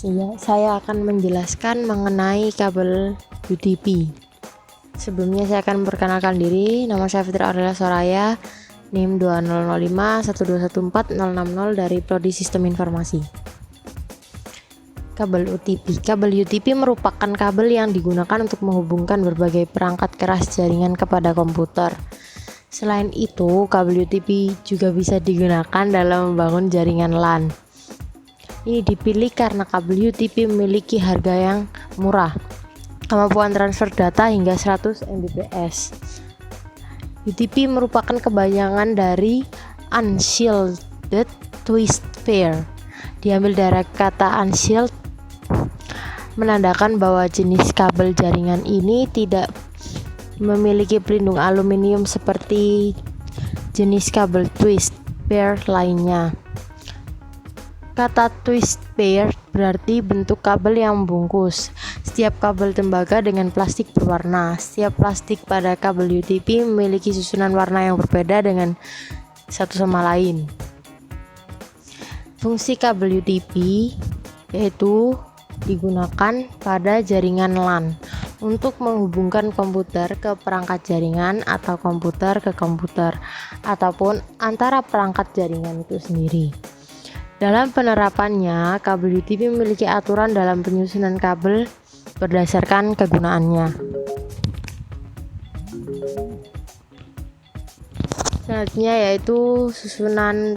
Iya, saya akan menjelaskan mengenai kabel UDP. Sebelumnya saya akan memperkenalkan diri. Nama saya Fitri Aurela Soraya, NIM 2005 1214060 dari Prodi Sistem Informasi. Kabel UTP. Kabel UTP merupakan kabel yang digunakan untuk menghubungkan berbagai perangkat keras jaringan kepada komputer. Selain itu, kabel UTP juga bisa digunakan dalam membangun jaringan LAN. Ini dipilih karena kabel UTP memiliki harga yang murah, kemampuan transfer data hingga 100 Mbps. UTP merupakan kepanjangan dari Unshielded Twist Pair. Diambil dari kata unshield, menandakan bahwa jenis kabel jaringan ini tidak memiliki pelindung aluminium seperti jenis kabel twist pair lainnya. Kata twist pair berarti bentuk kabel yang membungkus. Setiap kabel tembaga dengan plastik berwarna. Setiap plastik pada kabel UTP memiliki susunan warna yang berbeda dengan satu sama lain. Fungsi kabel UTP yaitu digunakan pada jaringan LAN untuk menghubungkan komputer ke perangkat jaringan atau komputer ke komputer ataupun antara perangkat jaringan itu sendiri. Dalam penerapannya, kabel UTP memiliki aturan dalam penyusunan kabel berdasarkan kegunaannya. Selanjutnya yaitu susunan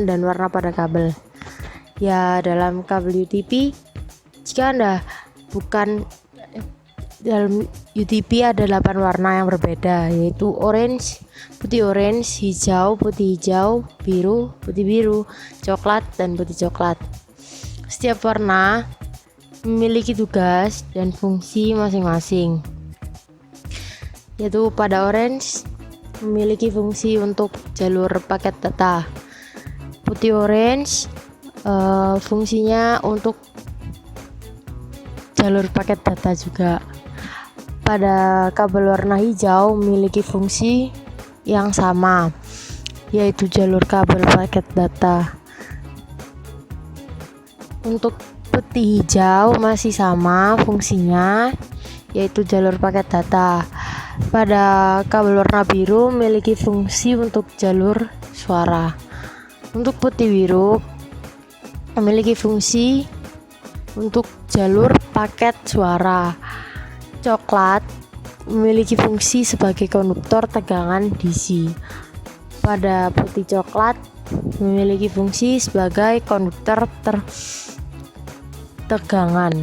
dan warna pada kabel. Ya, dalam kabel UTP, dalam UTP ada 8 warna yang berbeda, yaitu orange, putih orange, hijau, putih hijau, biru, putih biru, coklat, dan putih coklat. Setiap warna memiliki tugas dan fungsi masing-masing. Yaitu pada orange memiliki fungsi untuk jalur paket data. Putih orange fungsinya untuk jalur paket data juga. Pada kabel warna hijau memiliki fungsi yang sama, yaitu jalur kabel paket data. Untuk putih hijau masih sama fungsinya, yaitu jalur paket data. Pada kabel warna biru memiliki fungsi untuk jalur suara. Untuk putih biru memiliki fungsi untuk jalur paket suara. Coklat memiliki fungsi sebagai konduktor tegangan DC. Pada putih coklat memiliki fungsi sebagai konduktor tegangan.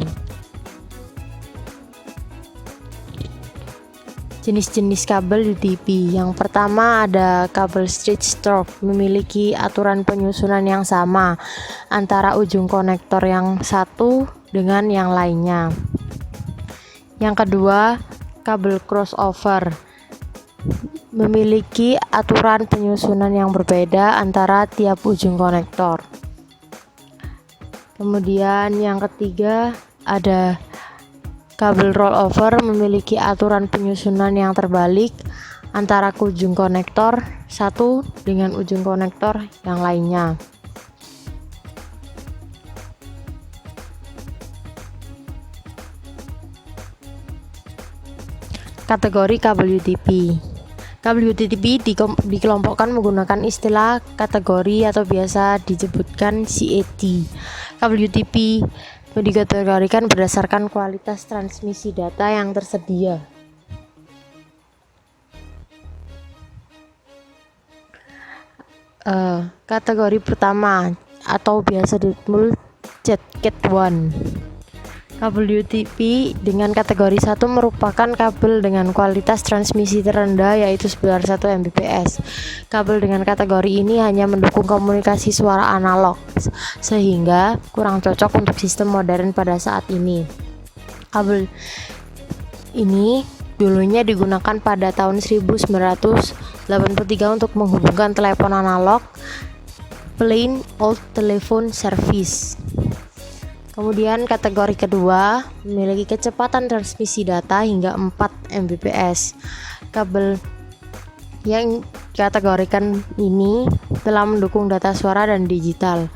Jenis-jenis kabel UTP. Yang pertama ada kabel straight stroke, memiliki aturan penyusunan yang sama antara ujung konektor yang satu dengan yang lainnya. Yang kedua, kabel crossover, memiliki aturan penyusunan yang berbeda antara tiap ujung konektor. Kemudian yang ketiga ada kabel rollover, memiliki aturan penyusunan yang terbalik antara ujung konektor satu dengan ujung konektor yang lainnya. Kategori kabel UTP. Kabel UTP dikelompokkan menggunakan istilah kategori atau biasa disebutkan CAT. Kabel UTP dikategorikan berdasarkan kualitas transmisi data yang tersedia. Kategori pertama atau biasa disebut CAT 1. Kabel UTP dengan kategori 1 merupakan kabel dengan kualitas transmisi terendah, yaitu sebesar 1 Mbps. Kabel dengan kategori ini hanya mendukung komunikasi suara analog, sehingga kurang cocok untuk sistem modern pada saat ini. Kabel ini dulunya digunakan pada tahun 1983 untuk menghubungkan telepon analog, plain old telephone service. Kemudian kategori kedua memiliki kecepatan transmisi data hingga 4 Mbps. Kabel yang dikategorikan ini telah mendukung data suara dan digital.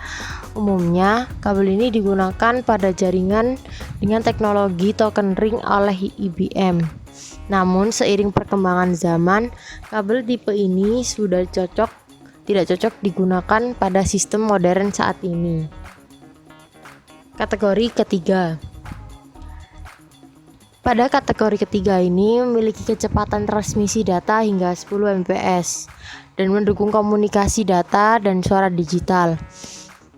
Umumnya, kabel ini digunakan pada jaringan dengan teknologi token ring oleh IBM. Namun, seiring perkembangan zaman, kabel tipe ini sudah tidak cocok digunakan pada sistem modern saat ini. Kategori ketiga. Pada kategori ketiga ini memiliki kecepatan transmisi data hingga 10 Mbps dan mendukung komunikasi data dan suara digital.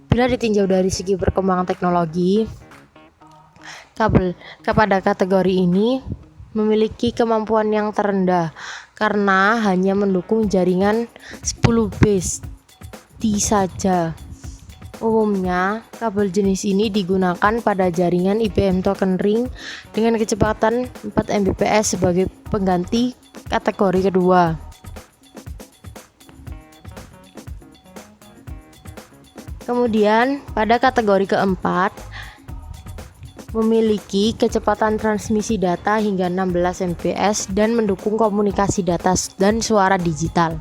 Bila ditinjau dari segi perkembangan teknologi, kabel kepada kategori ini memiliki kemampuan yang terendah karena hanya mendukung jaringan 10 BST saja. Umumnya, kabel jenis ini digunakan pada jaringan IBM token ring dengan kecepatan 4 Mbps sebagai pengganti kategori kedua. Kemudian, pada kategori keempat, memiliki kecepatan transmisi data hingga 16 Mbps dan mendukung komunikasi data dan suara digital.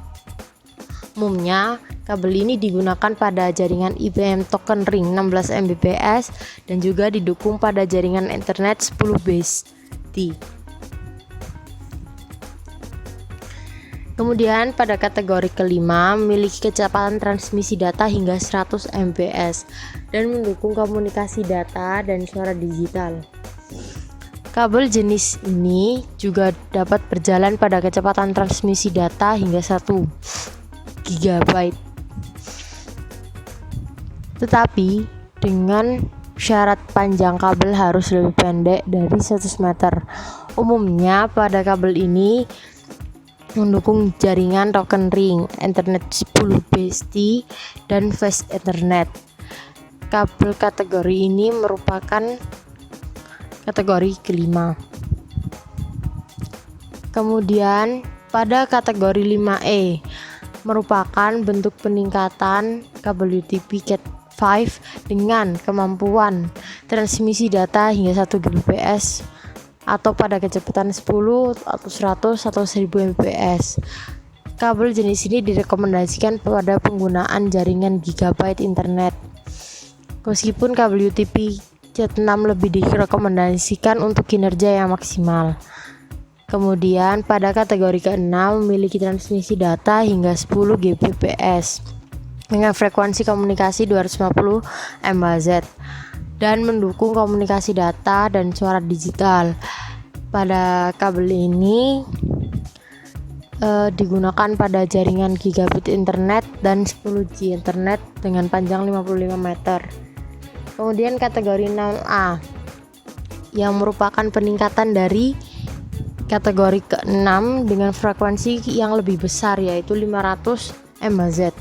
Umumnya, kabel ini digunakan pada jaringan IBM token ring 16 Mbps dan juga didukung pada jaringan internet 10 BST. Kemudian pada kategori kelima memiliki kecepatan transmisi data hingga 100 Mbps dan mendukung komunikasi data dan suara digital. Kabel jenis ini juga dapat berjalan pada kecepatan transmisi data hingga 1 GB. Tetapi dengan syarat panjang kabel harus lebih pendek dari 100 meter. Umumnya pada kabel ini mendukung jaringan token ring, internet 10 BST, dan fast internet. Kabel kategori ini merupakan kategori kelima. Kemudian pada kategori 5E merupakan bentuk peningkatan kabel UTP Cat 5 dengan kemampuan transmisi data hingga 1 Gbps atau pada kecepatan 10 atau 100 atau 1000 Mbps. Kabel jenis ini direkomendasikan pada penggunaan jaringan gigabyte internet. Meskipun kabel UTP Cat 6 lebih direkomendasikan untuk kinerja yang maksimal. Kemudian pada kategori ke-6 memiliki transmisi data hingga 10 Gbps dengan frekuensi komunikasi 250 MHz dan mendukung komunikasi data dan suara digital. Pada kabel ini digunakan pada jaringan gigabit internet dan 10G internet dengan panjang 55 meter. Kemudian kategori 6A yang merupakan peningkatan dari kategori ke-6 dengan frekuensi yang lebih besar yaitu 500 MHz.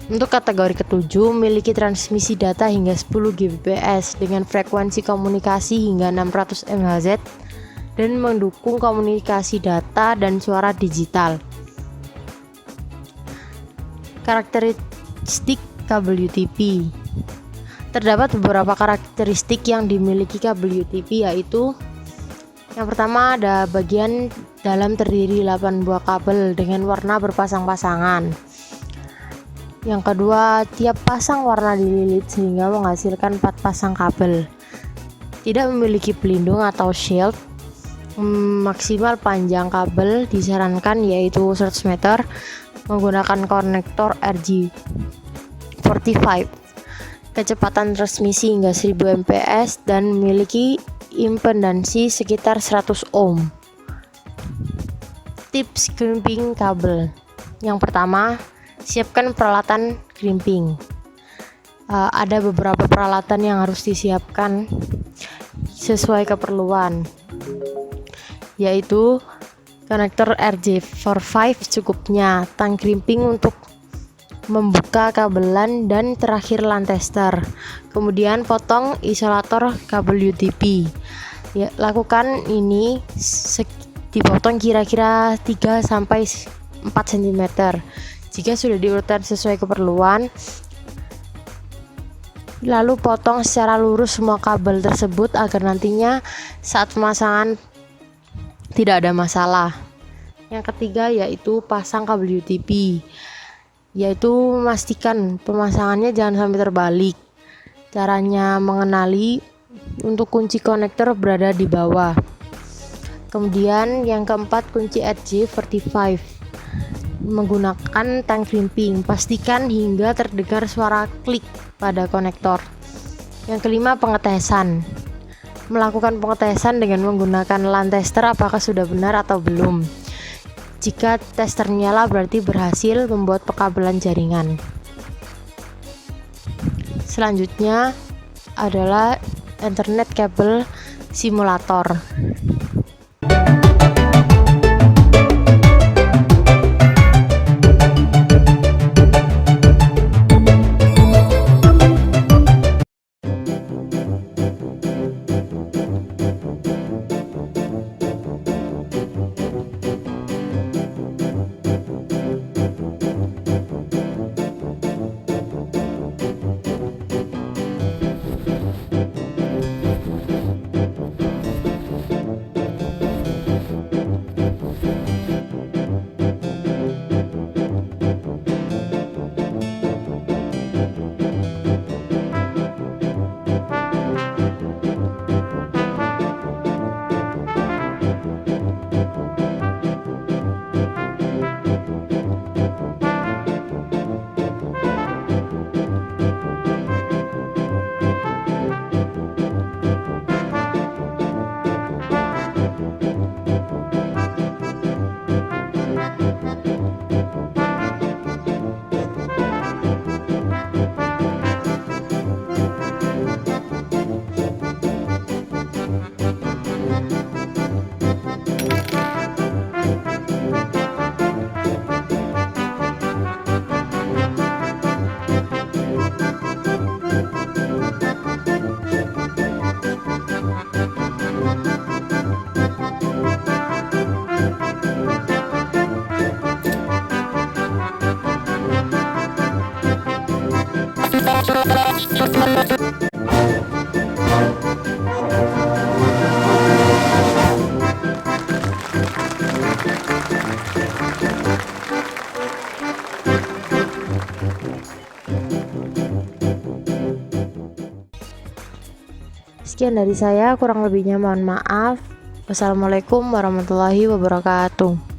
Untuk kategori ke-7 memiliki transmisi data hingga 10 Gbps dengan frekuensi komunikasi hingga 600 MHz dan mendukung komunikasi data dan suara digital. Karakteristik kabel UTP. Terdapat beberapa karakteristik yang dimiliki kabel UTP yaitu yang pertama ada bagian dalam terdiri 8 buah kabel dengan warna berpasang-pasangan. Yang kedua, tiap pasang warna dililit sehingga menghasilkan 4 pasang kabel. Tidak memiliki pelindung atau shield. Maksimal panjang kabel disarankan yaitu 100 meter menggunakan konektor RJ45. Kecepatan transmisi hingga 1000 Mbps dan memiliki impedansi sekitar 100 ohm. Tips crimping kabel. Yang pertama, siapkan peralatan crimping. Ada beberapa peralatan yang harus disiapkan sesuai keperluan, yaitu konektor RJ45 cukupnya, tang crimping untuk membuka kabelan, dan terakhir lantester. Kemudian potong isolator kabel UTP. Ya, lakukan ini dipotong kira-kira 3 sampai 4 cm. Jika sudah diurutkan sesuai keperluan, lalu potong secara lurus semua kabel tersebut agar nantinya saat pemasangan tidak ada masalah. Yang ketiga yaitu pasang kabel UTP, yaitu memastikan pemasangannya jangan sampai terbalik. Caranya mengenali, untuk kunci konektor berada di bawah. Kemudian yang keempat, kunci RJ45 menggunakan tank crimping. Pastikan hingga terdengar suara klik pada konektor. Yang kelima, pengetesan. Melakukan pengetesan dengan menggunakan LAN tester apakah sudah benar atau belum. Jika tester nyala berarti berhasil membuat pekabelan jaringan. Selanjutnya adalah Ethernet kabel simulator. Sekian dari saya, kurang lebihnya mohon maaf. Wassalamualaikum warahmatullahi wabarakatuh.